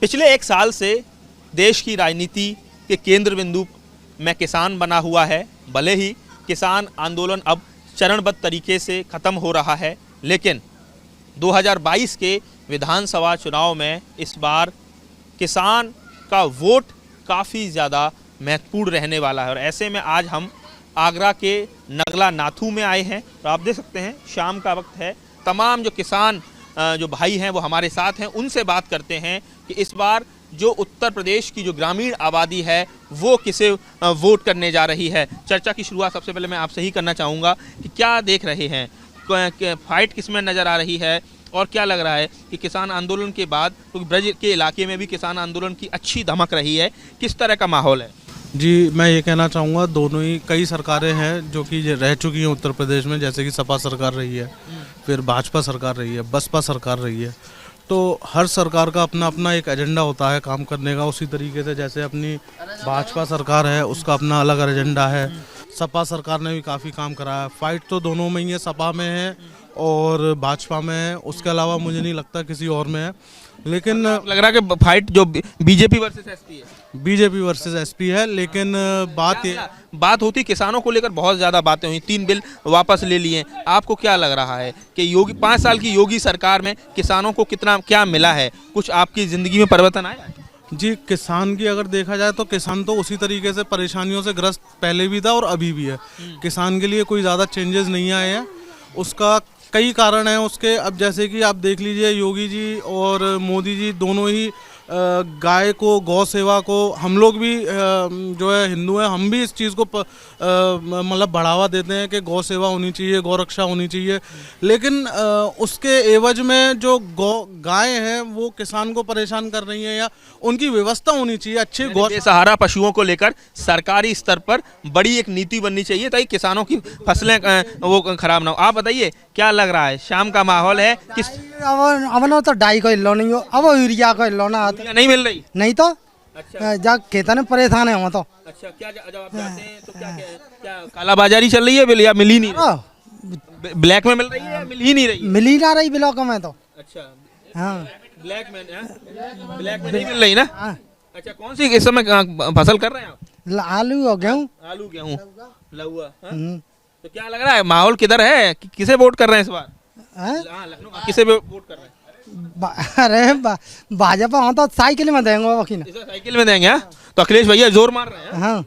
पिछले एक साल से देश की राजनीति के केंद्र बिंदु में किसान बना हुआ है। भले ही किसान आंदोलन अब चरणबद्ध तरीके से ख़त्म हो रहा है, लेकिन 2022 के विधानसभा चुनाव में इस बार किसान का वोट काफ़ी ज़्यादा महत्वपूर्ण रहने वाला है। और ऐसे में आज हम आगरा के नगला नाथू में आए हैं। तो आप देख सकते हैं शाम का वक्त है, तमाम जो किसान जो भाई हैं वो हमारे साथ हैं। उनसे बात करते हैं कि इस बार जो उत्तर प्रदेश की जो ग्रामीण आबादी है वो किसे वोट करने जा रही है। चर्चा की शुरुआत सबसे पहले मैं आपसे ही करना चाहूँगा कि क्या देख रहे हैं, फाइट किसमें नज़र आ रही है और क्या लग रहा है कि किसान आंदोलन के बाद, क्योंकि ब्रज के इलाके में भी किसान आंदोलन की अच्छी धमक रही है, किस तरह का माहौल है? जी, मैं ये कहना चाहूँगा दोनों ही कई सरकारें हैं जो कि रह चुकी हैं उत्तर प्रदेश में, जैसे कि सपा सरकार रही है, फिर भाजपा सरकार रही है, बसपा सरकार रही है। तो हर सरकार का अपना अपना एक एजेंडा होता है काम करने का। उसी तरीके से जैसे अपनी भाजपा सरकार है उसका अपना अलग एजेंडा है। सपा सरकार ने भी काफ़ी काम करा है। फाइट तो दोनों में ही है, सपा में है और भाजपा में है, उसके अलावा मुझे नहीं लगता किसी और में है। लेकिन लग रहा है कि फाइट जो बीजेपी वर्सेस एसपी है, बीजेपी वर्सेस एसपी है। लेकिन बात होती किसानों को लेकर बहुत ज़्यादा बातें हुई, 3 बिल वापस ले लिए। आपको क्या लग रहा है कि योगी 5 साल की योगी सरकार में किसानों को कितना क्या मिला है? कुछ आपकी ज़िंदगी में परिवर्तन आया? जी, किसान की अगर देखा जाए तो किसान तो उसी तरीके से परेशानियों से ग्रस्त पहले भी था और अभी भी है। किसान के लिए कोई ज़्यादा चेंजेस नहीं आए हैं। उसका कई कारण हैं उसके। अब जैसे कि आप देख लीजिए, योगी जी और मोदी जी दोनों ही गाय को, गौ सेवा को, हम लोग भी जो है हिंदू हैं, हम भी इस चीज़ को मतलब बढ़ावा देते हैं कि गौ सेवा होनी चाहिए, गौ रक्षा होनी चाहिए। लेकिन उसके एवज में जो गाय हैं वो किसान को परेशान कर रही हैं, या उनकी व्यवस्था होनी चाहिए अच्छी गौ बेसहारा पशुओं को लेकर सरकारी स्तर पर बड़ी एक नीति बननी चाहिए ताकि किसानों की फसलें वो खराब ना हो। आप बताइए क्या लग रहा है, शाम का माहौल है? किस अब तो डाई को हिलो नहीं हो, अब यूरिया को हिलो ना नहीं मिल रही? नहीं तो अच्छा, जा खेतन में परेशान है हम तो। अच्छा, क्या जब आप जाते हैं तो क्या कालाबाजारी चल रही है बिल, या मिल ही नहीं रही? ब्लैक में मिल रही है या मिल ही नहीं रही? मिल ही ना रही ब्लॉक में तो। अच्छा, हाँ, ब्लैक में नहीं मिल रही ना? अच्छा, कौन सी इस समय फसल कर रहे हैं आप? आलू और गेहूँ। आलू, गेहूँ, लहुआ। तो क्या लग रहा है माहौल किधर है, किसे वोट कर रहे हैं इस बार? लखनऊ किसे वोट कर रहे हैं? अरे भाजपा हम तो साइकिल में देंगे, साइकिल में देंगे। तो अखिलेश भैया जोर मार रहे हैं। हाँ,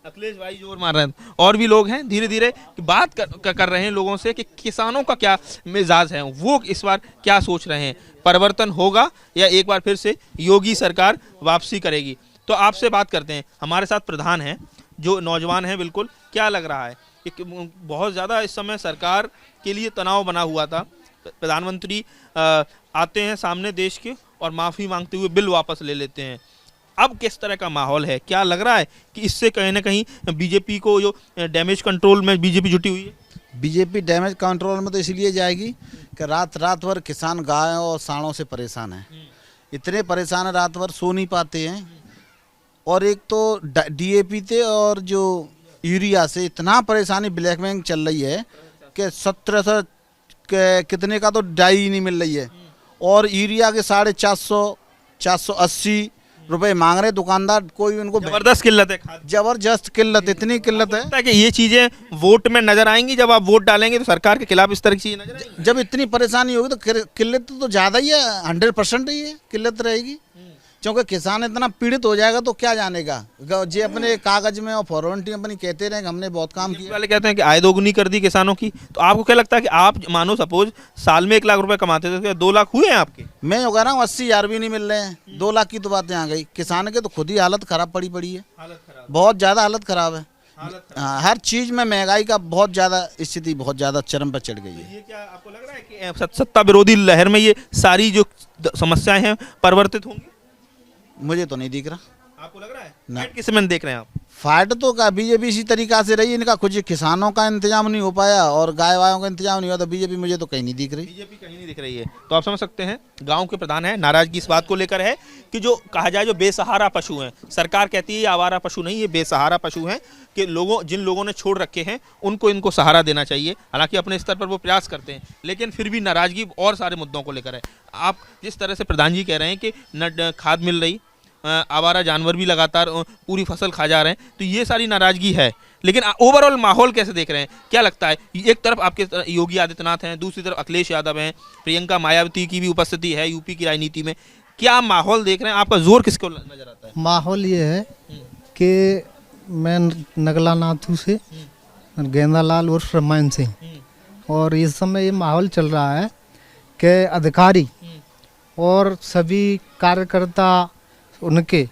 अखिलेश भाई जोर मार रहे हैं। और भी लोग हैं, धीरे धीरे बात कर रहे हैं लोगों से कि किसानों का क्या मिजाज है, वो इस बार क्या सोच रहे हैं, परिवर्तन होगा या एक बार फिर से योगी सरकार वापसी करेगी। तो आपसे बात करते हैं, हमारे साथ प्रधान हैं जो नौजवान हैं। बिल्कुल, क्या लग रहा है कि बहुत ज़्यादा इस समय सरकार के लिए तनाव बना हुआ था। प्रधानमंत्री आते हैं सामने देश के और माफ़ी मांगते हुए बिल वापस ले लेते हैं। अब किस तरह का माहौल है? क्या लग रहा है कि इससे कहीं ना कहीं बीजेपी को, जो डैमेज कंट्रोल में बीजेपी जुटी हुई है? बीजेपी डैमेज कंट्रोल में तो इसलिए जाएगी कि रात भर किसान गाय और सांडों से परेशान हैं। इतने परेशान है, रात भर सो नहीं पाते हैं। और एक तो डीएपी से और जो यूरिया से इतना परेशानी ब्लैकमेलिंग चल रही है कि 1700 कितने का तो डाई नहीं मिल रही है। और यूरिया के 450-480 रुपए मांग रहे दुकानदार। कोई उनको जबरदस्त किल्लत है, जबरदस्त किल्लत, इतनी किल्लत है कि ये चीजें वोट में नजर आएंगी। जब आप वोट डालेंगे तो सरकार के खिलाफ इस तरह की चीजें नजर आएंगी। जब इतनी परेशानी होगी तो किल्लत तो ज़्यादा ही है, 100% ही है किल्लत रहेगी। क्योंकि किसान इतना पीड़ित हो जाएगा तो क्या जानेगा। जे अपने कागज में और फॉर्मेलिटी अपनी कहते रहे कि हमने बहुत काम किया। वाले कहते हैं कि आय दोगुनी कर दी किसानों की। तो आपको क्या लगता है कि आप मानो सपोज साल में 1 लाख रुपए कमाते थे, 2 लाख हुए हैं आपके? मैं जो कह रहा हूँ 80,000 भी नहीं मिल रहे हैं, 2 लाख की तो बातें आ गई। किसान के तो खुद ही हालत खराब पड़ी है, बहुत ज़्यादा हालत खराब है। हाँ, हर चीज़ में महंगाई का बहुत ज़्यादा स्थिति बहुत ज़्यादा चरम पर चढ़ गई है। ये क्या आपको लग रहा है कि सत्ता विरोधी लहर में ये सारी जो समस्याएं हैं परिवर्तित होंगी? मुझे तो नहीं दिख रहा। आपको लग रहा है ना। फाइट किस में देख रहे हैं आप? फाइट तो का बीजेपी इसी तरीका से रही, इनका कुछ किसानों का इंतजाम नहीं हो पाया और गाय वायों का इंतजाम नहीं हुआ, तो बीजेपी मुझे तो कहीं नहीं दिख रही। बीजेपी कहीं नहीं दिख रही है। तो आप समझ सकते हैं गांव के प्रधान हैं, नाराजगी इस बात को लेकर है कि जो कहा जाए जो बेसहारा पशु हैं, सरकार कहती है ये आवारा पशु नहीं, ये बेसहारा पशु हैं कि जिन लोगों ने छोड़ रखे हैं इनको सहारा देना चाहिए। हालांकि अपने स्तर पर वो प्रयास करते हैं, लेकिन फिर भी नाराजगी और सारे मुद्दों को लेकर है। आप जिस तरह से प्रधान जी कह रहे हैं कि खाद मिल रही, आवारा जानवर भी लगातार पूरी फसल खा जा रहे हैं, तो ये सारी नाराजगी है। लेकिन ओवरऑल माहौल कैसे देख रहे हैं, क्या लगता है? एक तरफ आपके योगी आदित्यनाथ हैं, दूसरी तरफ अखिलेश यादव हैं, प्रियंका मायावती की भी उपस्थिति है यूपी की राजनीति में। क्या माहौल देख रहे हैं? आपका जोर किसको नजर आता है? माहौल ये है कि मैं नगला नाथू से गेंदालाल उर्फ रमायन सिंह, और इस समय ये माहौल चल रहा है कि अधिकारी और सभी कार्यकर्ता, उनके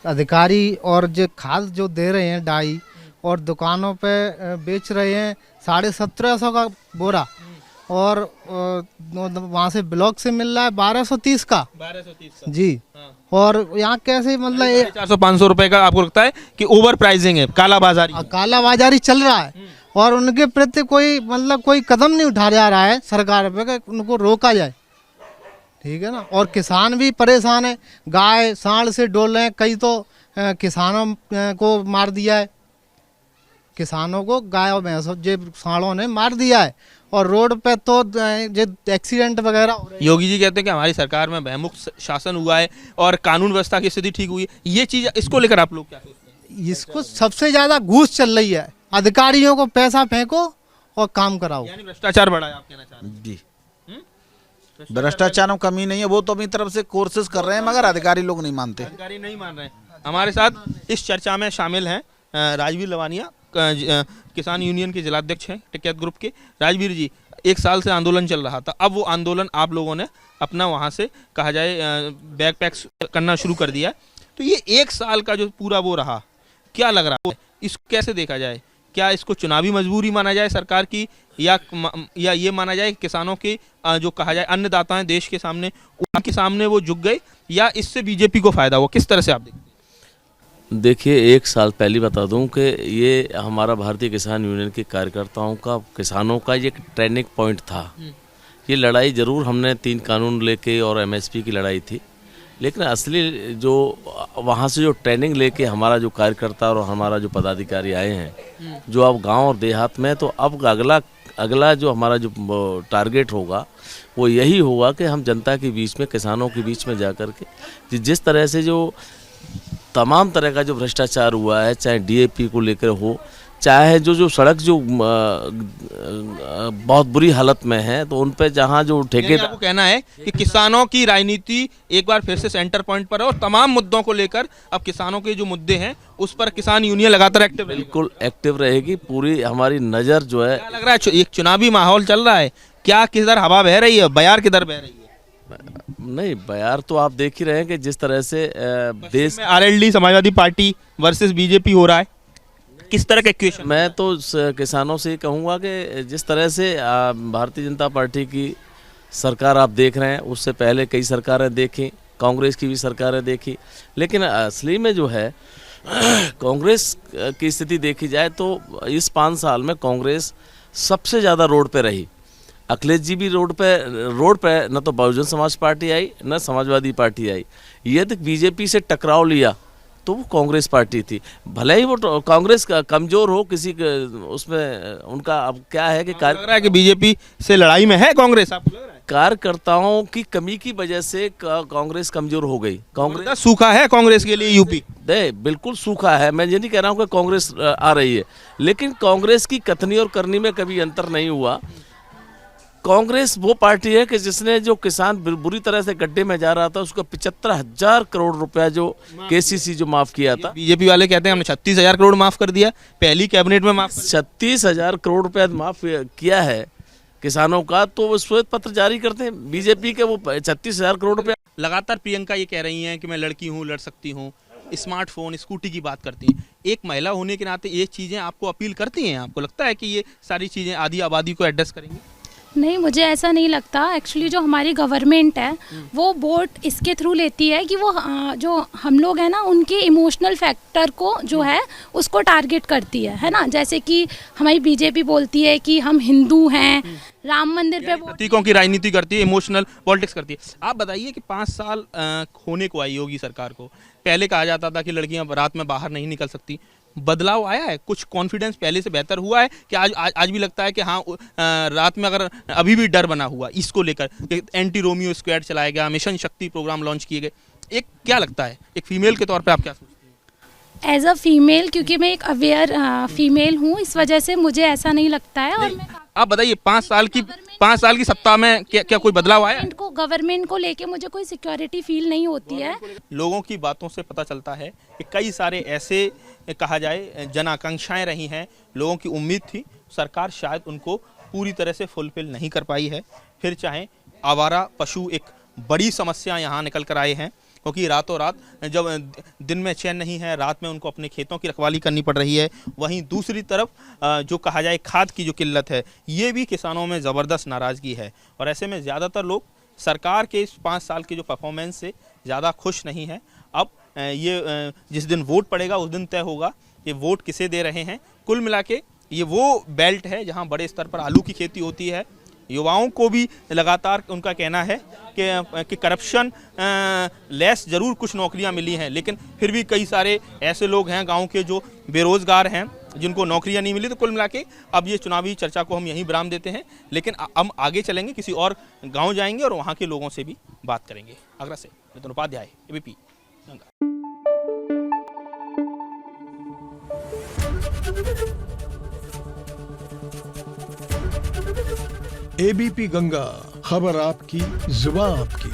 अधिकारी और जो खाद जो दे रहे हैं डाई, और दुकानों पे बेच रहे हैं 1750 का बोरा, और वहाँ से ब्लॉक से मिल रहा है 1230 का 1230 जी। हाँ। और यहाँ कैसे मतलब 400-500 रुपए का आपको लगता है कि ओवर प्राइसिंग है, काला बाजारी? काला बाजारी चल रहा है और उनके प्रति कोई मतलब कोई कदम नहीं उठाया जा रहा है सरकार पे कि उनको रोका जाए, ठीक है ना। और किसान भी परेशान है, गाय सांड से डोल रहे हैं, कई तो किसानों को मार दिया है, किसानों को गायों भैंसों जे सांडों ने मार दिया है, और रोड पे तो जो एक्सीडेंट वगैरह हो रहे हैं। योगी जी कहते हैं कि हमारी सरकार में भयमुक्त शासन हुआ है और कानून व्यवस्था की स्थिति ठीक हुई है। ये चीज, इसको लेकर आप लोग क्या सोचते हैं? इसको सबसे ज्यादा घूस चल रही है, अधिकारियों को पैसा फेंको और काम कराओ, यानी भ्रष्टाचार बढ़ा है, आप कहना चाह रहे हैं? जी, भ्रष्टाचार में कमी नहीं है, वो तो अपनी तरफ से कोशिश कर रहे हैं, मगर अधिकारी लोग नहीं मानते। अधिकारी नहीं मान रहे हैं। हमारे साथ इस चर्चा में शामिल हैं राजवीर लवानिया, किसान यूनियन के जिलाध्यक्ष हैं टिकैत ग्रुप के। राजवीर जी, 1 साल से आंदोलन चल रहा था, अब वो आंदोलन आप लोगों ने अपना वहाँ से कहा जाए बैग पैक्स करना शुरू कर दिया, तो ये 1 साल का जो पूरा वो रहा, क्या लग रहा है, इसको कैसे देखा जाए? क्या इसको चुनावी मजबूरी माना जाए सरकार की, या ये माना जाए किसानों के जो कहा जाए अन्नदाता हैं देश के सामने, उनके सामने वो झुक गए, या इससे बीजेपी को फायदा हुआ? किस तरह से आप देखते हैं? देखिए, 1 साल पहले बता दूं कि ये हमारा भारतीय किसान यूनियन के कार्यकर्ताओं का, किसानों का ये टर्निंग पॉइंट था। ये लड़ाई जरूर हमने 3 कानून लेके और एमएसपी की लड़ाई थी, लेकिन असली जो वहाँ से जो ट्रेनिंग लेके हमारा जो कार्यकर्ता और हमारा जो पदाधिकारी आए हैं, जो अब गांव और देहात में, तो अब अगला जो हमारा जो टारगेट होगा वो यही होगा कि हम जनता के बीच में, किसानों के बीच में जा कर के जिस तरह से जो तमाम तरह का जो भ्रष्टाचार हुआ है, चाहे डीएपी को लेकर हो, चाहे जो सड़क जो बहुत बुरी हालत में है, तो उन पे जहाँ जो ठेकेदार, आपको कहना है कि किसानों की राजनीति एक बार फिर से सेंटर पॉइंट पर है और तमाम मुद्दों को लेकर अब किसानों के जो मुद्दे हैं उस पर किसान यूनियन लगातार एक्टिव रहेगी? बिल्कुल एक्टिव रहेगी। पूरी हमारी नज़र जो है, क्या लग रहा है, एक चुनावी माहौल चल रहा है, क्या किधर हवा बह रही है, बयार किधर बह रही है? नहीं, बयार तो आप देख ही रहे हैं कि जिस तरह से देश में RLD Samajwadi party versus BJP हो रहा है, किस तरह का इक्वेशन? मैं तो किसानों से कहूँगा कि जिस तरह से भारतीय जनता पार्टी की सरकार आप देख रहे हैं, उससे पहले कई सरकारें देखी, कांग्रेस की भी सरकारें देखी, लेकिन असली में जो है कांग्रेस की स्थिति देखी जाए तो इस 5 साल में कांग्रेस सबसे ज़्यादा रोड पे रही। अखिलेश जी भी रोड पे न तो बहुजन समाज पार्टी आई, न समाजवादी पार्टी आई। यदि बीजेपी से टकराव लिया तो वो कांग्रेस पार्टी थी। भले ही वो कांग्रेस का कमजोर हो, किसी उसमें उनका अब क्या है कि लग रहा है कि बीजेपी से लड़ाई में है कांग्रेस, आपको लग रहा है? कार्यकर्ताओं की कमी की वजह से कांग्रेस कमजोर हो गई। कांग्रेस सूखा है कांग्रेस के लिए यूपी? बिल्कुल सूखा है। मैं ये नहीं कह रहा हूँ कि कांग्रेस आ रही है, लेकिन कांग्रेस की कथनी और करनी में कभी अंतर नहीं हुआ। कांग्रेस वो पार्टी है कि जिसने जो किसान बुरी तरह से गड्ढे में जा रहा था, उसको 75,000 करोड़ रुपया जो केसीसी जो माफ किया था। बीजेपी वाले कहते हैं हमने 36,000 करोड़ माफ कर दिया, पहली कैबिनेट में माफ 36,000 करोड़ रुपया माफ किया है किसानों का, तो वो श्वेत पत्र जारी करते हैं बीजेपी के, वो 36,000 करोड़ रुपया। लगातार प्रियंका ये कह रही हैं कि मैं लड़की हूँ, लड़ सकती हूँ, स्मार्टफोन स्कूटी की बात करती हैं। एक महिला होने के नाते ये चीज़ें आपको अपील करती हैं? आपको लगता है कि ये सारी चीज़ें आधी आबादी को एड्रेस करेंगी? नहीं, मुझे ऐसा नहीं लगता। एक्चुअली जो हमारी गवर्नमेंट है वो वोट इसके थ्रू लेती है कि वो जो हम लोग हैं ना उनके इमोशनल फैक्टर को जो है उसको टारगेट करती है ना। जैसे कि हमारी बीजेपी बोलती है कि हम हिंदू हैं, राम मंदिर पे वोट, प्रतीकों की राजनीति करती है, इमोशनल पॉलिटिक्स करती है। आप बताइए कि 5 साल होने को आई योगी सरकार को, पहले कहा जाता था कि लड़कियां रात में बाहर नहीं निकल सकती, बदलाव आया है? कुछ कॉन्फिडेंस पहले से बेहतर हुआ है कि आज भी लगता है कि हाँ रात में अगर अभी भी डर बना हुआ इसको लेकर, एंटी रोमियो स्क्वाड चलाया गया, मिशन शक्ति प्रोग्राम लॉन्च किए गए, एक क्या लगता है एक फीमेल के तौर पे आप क्या सोचते हैं? एज अ फीमेल, क्योंकि मैं एक अवेयर फीमेल हूँ, इस वजह से मुझे ऐसा नहीं लगता है। और मैं आप बताइए 5 साल की सत्ता में क्या कोई बदलाव आया है? गवर्नमेंट को लेके मुझे कोई सिक्योरिटी फील नहीं होती है। लोगों की बातों से पता चलता है कि कई सारे ऐसे कहा जाए जन आकांक्षाएं रही हैं, लोगों की उम्मीद थी, सरकार शायद उनको पूरी तरह से फुलफिल नहीं कर पाई है। फिर चाहे आवारा पशु एक बड़ी समस्या यहाँ निकल कर आए हैं, क्योंकि रातों रात जब दिन में चैन नहीं है, रात में उनको अपने खेतों की रखवाली करनी पड़ रही है। वहीं दूसरी तरफ जो कहा जाए खाद की जो किल्लत है, ये भी किसानों में ज़बरदस्त नाराज़गी है। और ऐसे में ज़्यादातर लोग सरकार के इस 5 साल के जो परफॉर्मेंस से ज़्यादा खुश नहीं है। अब ये जिस दिन वोट पड़ेगा उस दिन तय होगा कि वोट किसे दे रहे हैं। कुल मिला के ये वो बेल्ट है जहाँ बड़े स्तर पर आलू की खेती होती है। युवाओं को भी लगातार उनका कहना है कि करप्शन लेस ज़रूर कुछ नौकरियां मिली हैं, लेकिन फिर भी कई सारे ऐसे लोग हैं गांव के जो बेरोज़गार हैं जिनको नौकरियां नहीं मिली। तो कुल मिला के अब ये चुनावी चर्चा को हम यहीं विराम देते हैं, लेकिन हम आगे चलेंगे, किसी और गांव जाएंगे और वहां के लोगों से भी बात करेंगे। आगरा से नितिन उपाध्याय, एबीपी गंगा। एबीपी गंगा, खबर आपकी, जुबान आपकी।